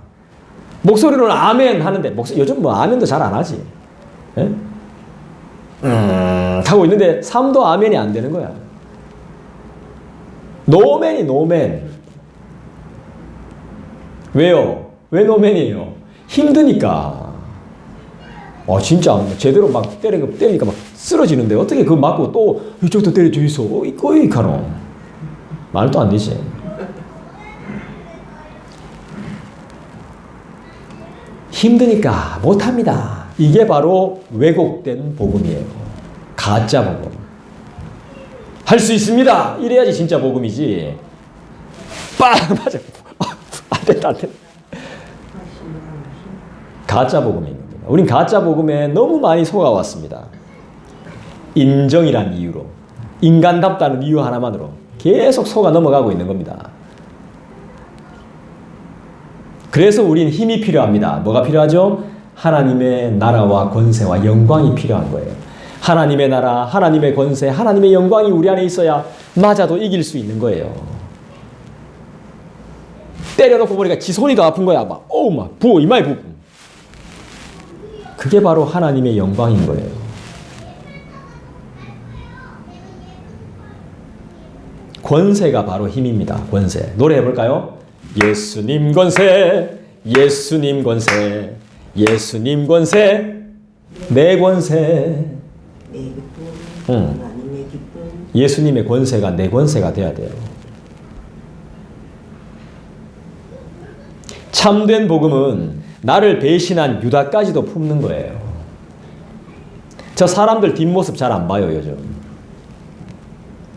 목소리로는 아멘 하는데 요즘 뭐 아멘도 잘 안 하지. 예? 하고 있는데 삶도 아멘이 안 되는 거야. 노맨이 노맨. 왜요? 왜 노맨이에요? 힘드니까. 진짜 제대로 막 때리니까 막 쓰러지는데 어떻게 그거 맞고 또 이쪽도 때려 주이소. 이거 이카노. 말도 안 되지. 힘드니까 못합니다. 이게 바로 왜곡된 복음이에요. 가짜 복음. 할 수 있습니다. 이래야지 진짜 복음이지. 맞아. 안 된다. 가짜 복음입니다. 우린 가짜 복음에 너무 많이 속아왔습니다. 인정이란 이유로, 인간답다는 이유 하나만으로 계속 속아 넘어가고 있는 겁니다. 그래서 우린 힘이 필요합니다. 뭐가 필요하죠? 하나님의 나라와 권세와 영광이 필요한 거예요. 하나님의 나라, 하나님의 권세, 하나님의 영광이 우리 안에 있어야 맞아도 이길 수 있는 거예요. 때려놓고 보니까 지 손이 더 아픈 거야. 막 이마에 부어. 그게 바로 하나님의 영광인 거예요. 권세가 바로 힘입니다. 권세. 노래해 볼까요? 예수님 권세, 예수님 권세, 예수님 권세, 내 권세. 내 기쁨, 하나님의 기쁨. 예수님의 권세가 내 권세가 돼야 돼요. 참된 복음은 나를 배신한 유다까지도 품는 거예요. 저 사람들 뒷모습 잘 안 봐요, 요즘.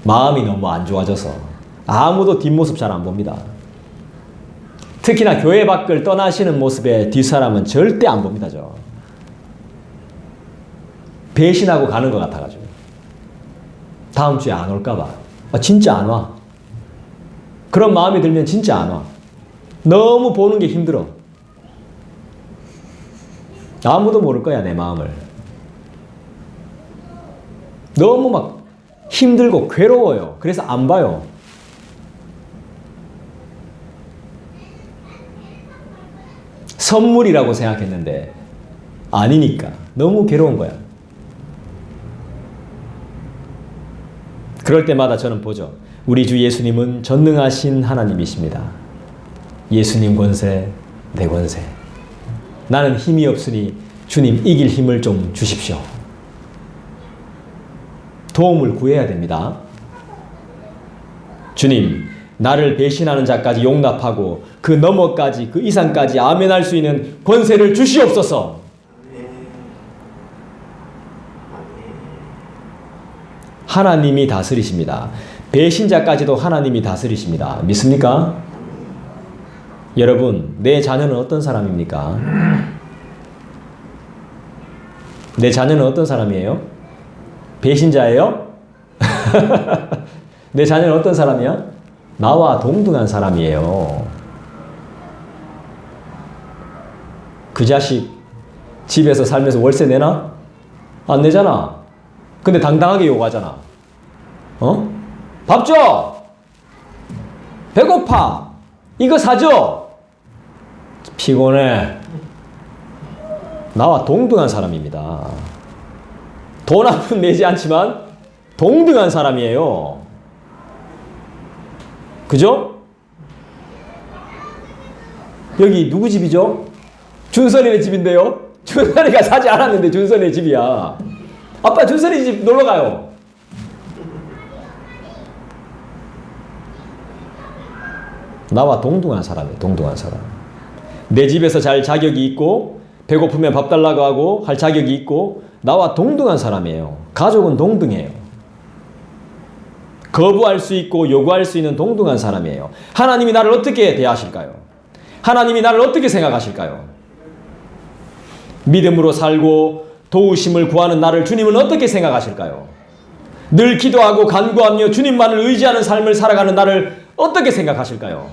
마음이 너무 안 좋아져서 아무도 뒷모습 잘 안 봅니다. 특히나 교회 밖을 떠나시는 모습의 뒷사람은 절대 안 봅니다. 배신하고 가는 것 같아가지고 다음 주에 안 올까 봐. 진짜 안 와. 그런 마음이 들면 진짜 안 와. 너무 보는 게 힘들어. 아무도 모를 거야, 내 마음을. 너무 막 힘들고 괴로워요. 그래서 안 봐요. 선물이라고 생각했는데 아니니까 너무 괴로운 거야. 그럴 때마다 저는 보죠. 우리 주 예수님은 전능하신 하나님이십니다. 예수님 권세, 내 권세. 나는 힘이 없으니 주님 이길 힘을 좀 주십시오. 도움을 구해야 됩니다. 주님, 나를 배신하는 자까지 용납하고 그 너머까지, 그 이상까지 아멘할 수 있는 권세를 주시옵소서. 하나님이 다스리십니다. 배신자까지도 하나님이 다스리십니다. 믿습니까? 여러분, 내 자녀는 어떤 사람입니까? 내 자녀는 어떤 사람이에요? 배신자예요? 내 자녀는 어떤 사람이야? 나와 동등한 사람이에요. 그 자식 집에서 살면서 월세 내나? 안 내잖아. 근데 당당하게 요구하잖아. 밥 줘! 배고파! 이거 사줘! 피곤해. 나와 동등한 사람입니다. 돈 한 푼 내지 않지만 동등한 사람이에요. 그죠? 여기 누구 집이죠? 준선이네 집인데요? 준선이가 사지 않았는데 준선이네 집이야. 아빠 준선이 집 놀러 가요. 나와 동등한 사람이에요. 동등한 사람. 내 집에서 잘 자격이 있고 배고프면 밥 달라고 하고 할 자격이 있고 나와 동등한 사람이에요. 가족은 동등해요. 거부할 수 있고 요구할 수 있는 동등한 사람이에요. 하나님이 나를 어떻게 대하실까요? 하나님이 나를 어떻게 생각하실까요? 믿음으로 살고 도우심을 구하는 나를 주님은 어떻게 생각하실까요? 늘 기도하고 간구하며 주님만을 의지하는 삶을 살아가는 나를 어떻게 생각하실까요?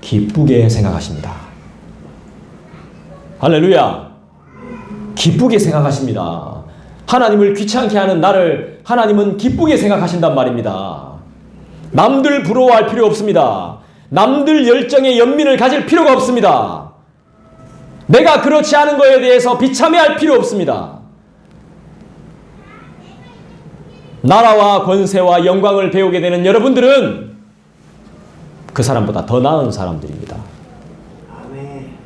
기쁘게 생각하십니다. 할렐루야! 기쁘게 생각하십니다. 하나님을 귀찮게 하는 나를 하나님은 기쁘게 생각하신단 말입니다. 남들 부러워할 필요 없습니다. 남들 열정에 연민을 가질 필요가 없습니다. 내가 그렇지 않은 거에 대해서 비참해할 필요 없습니다. 나라와 권세와 영광을 배우게 되는 여러분들은 그 사람보다 더 나은 사람들입니다. 아멘.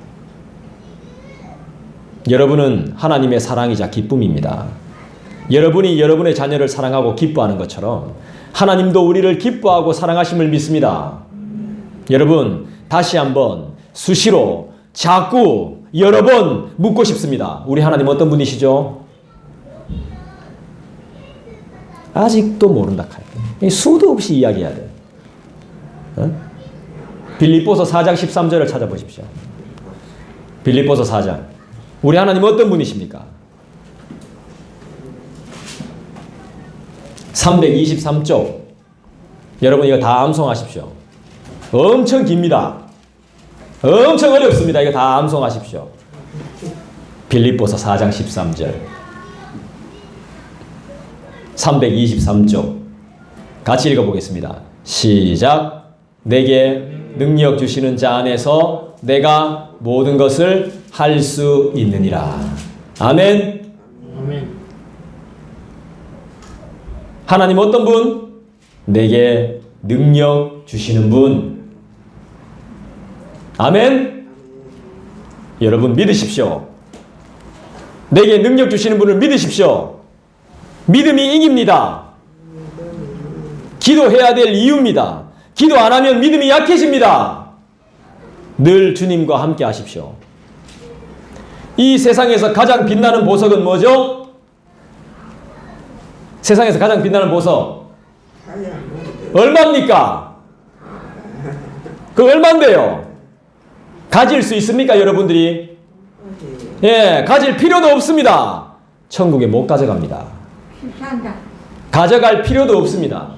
여러분은 하나님의 사랑이자 기쁨입니다. 여러분이 여러분의 자녀를 사랑하고 기뻐하는 것처럼 하나님도 우리를 기뻐하고 사랑하심을 믿습니다. 여러분, 다시 한번 수시로 자꾸 여러 번 묻고 싶습니다. 우리 하나님 어떤 분이시죠? 아직도 모른다 카요. 수도 없이 이야기해야 돼요. 어? 빌립보서 4장 13절을 찾아보십시오. 빌립보서 4장. 우리 하나님 어떤 분이십니까? 323쪽. 여러분 이거 다 암송하십시오. 엄청 깁니다. 엄청 어렵습니다. 이거 다 암송하십시오. 빌립보서 4장 13절. 323쪽. 같이 읽어보겠습니다. 시작. 내게 능력 주시는 자 안에서 내가 모든 것을 할 수 있느니라. 아멘. 아멘. 하나님 어떤 분? 내게 능력 주시는 분. 아멘. 여러분 믿으십시오. 내게 능력 주시는 분을 믿으십시오. 믿음이 이깁니다. 기도해야 될 이유입니다. 기도 안 하면 믿음이 약해집니다. 늘 주님과 함께 하십시오. 이 세상에서 가장 빛나는 보석은 뭐죠? 세상에서 가장 빛나는 보석 얼마입니까? 그 얼마인데요? 가질 수 있습니까, 여러분들이? 예, 가질 필요도 없습니다. 천국에 못 가져갑니다. 13장. 가져갈 필요도 없습니다.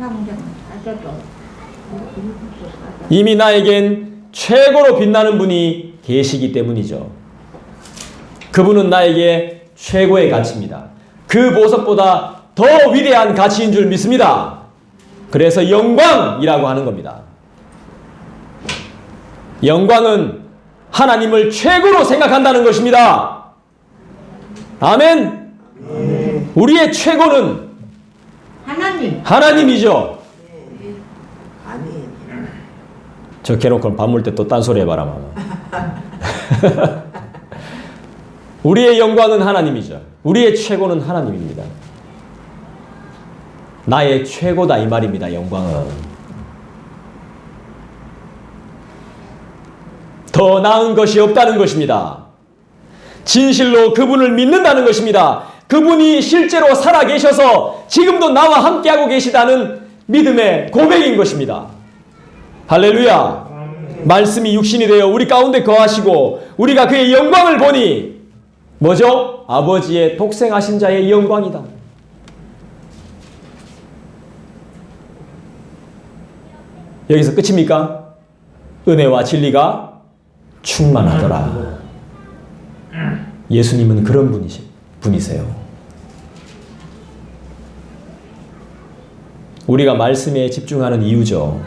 13장 가져도 이미 나에겐 최고로 빛나는 분이 계시기 때문이죠. 그분은 나에게 최고의 가치입니다. 그 보석보다 더 위대한 가치인 줄 믿습니다. 그래서 영광이라고 하는 겁니다. 영광은 하나님을 최고로 생각한다는 것입니다. 아멘. 우리의 최고는 하나님이죠. 아멘. 저 개놓고 밥 먹을 때 또 딴소리 해봐라 마마. 우리의 영광은 하나님이죠. 우리의 최고는 하나님입니다. 나의 최고다 이 말입니다. 영광은 더 나은 것이 없다는 것입니다. 진실로 그분을 믿는다는 것입니다. 그분이 실제로 살아계셔서 지금도 나와 함께하고 계시다는 믿음의 고백인 것입니다. 할렐루야. 말씀이 육신이 되어 우리 가운데 거하시고 우리가 그의 영광을 보니 뭐죠? 아버지의 독생하신 자의 영광이다. 여기서 끝입니까? 은혜와 진리가 충만하더라. 예수님은 그런 분이세요. 우리가 말씀에 집중하는 이유죠.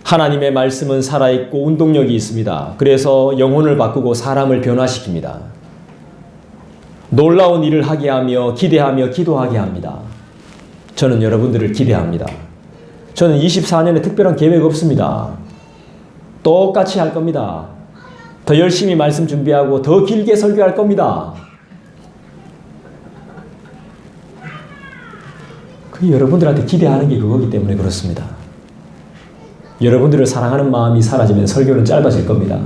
하나님의 말씀은 살아있고 운동력이 있습니다. 그래서 영혼을 바꾸고 사람을 변화시킵니다. 놀라운 일을 하게 하며 기대하며 기도하게 합니다. 저는 여러분들을 기대합니다. 저는 24년에 특별한 계획 없습니다. 똑같이 할 겁니다. 더 열심히 말씀 준비하고 더 길게 설교할 겁니다. 그 여러분들한테 기대하는 게 그거기 때문에 그렇습니다. 여러분들을 사랑하는 마음이 사라지면 설교는 짧아질 겁니다.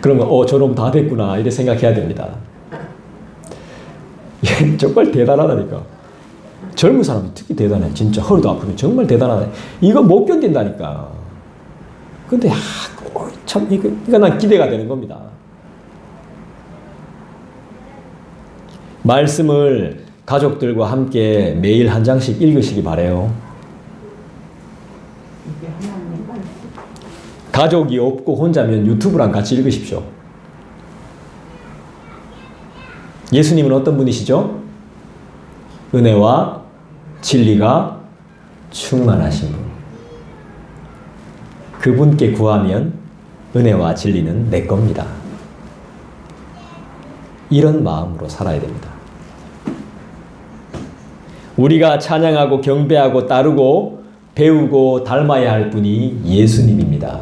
그러면 저놈 다 됐구나 이렇게 생각해야 됩니다. 정말 대단하다니까. 젊은 사람이 특히 대단해. 진짜 허리도 아프면 정말 대단하다. 이거 못 견딘다니까. 근데 참 이거 난 기대가 되는 겁니다. 말씀을 가족들과 함께 매일 한 장씩 읽으시기 바래요. 가족이 없고 혼자면 유튜브랑 같이 읽으십시오. 예수님은 어떤 분이시죠? 은혜와 진리가 충만하신 분. 그분께 구하면 은혜와 진리는 내 겁니다. 이런 마음으로 살아야 됩니다. 우리가 찬양하고 경배하고 따르고 배우고 닮아야 할 분이 예수님입니다.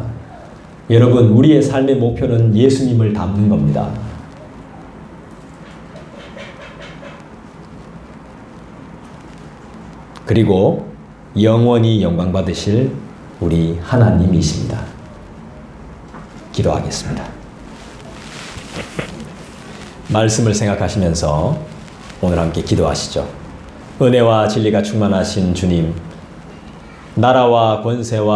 여러분, 우리의 삶의 목표는 예수님을 닮는 겁니다. 그리고 영원히 영광 받으실 우리 하나님이십니다. 기도하겠습니다. 말씀을 생각하시면서 오늘 함께 기도하시죠. 은혜와 진리가 충만하신 주님, 나라와 권세와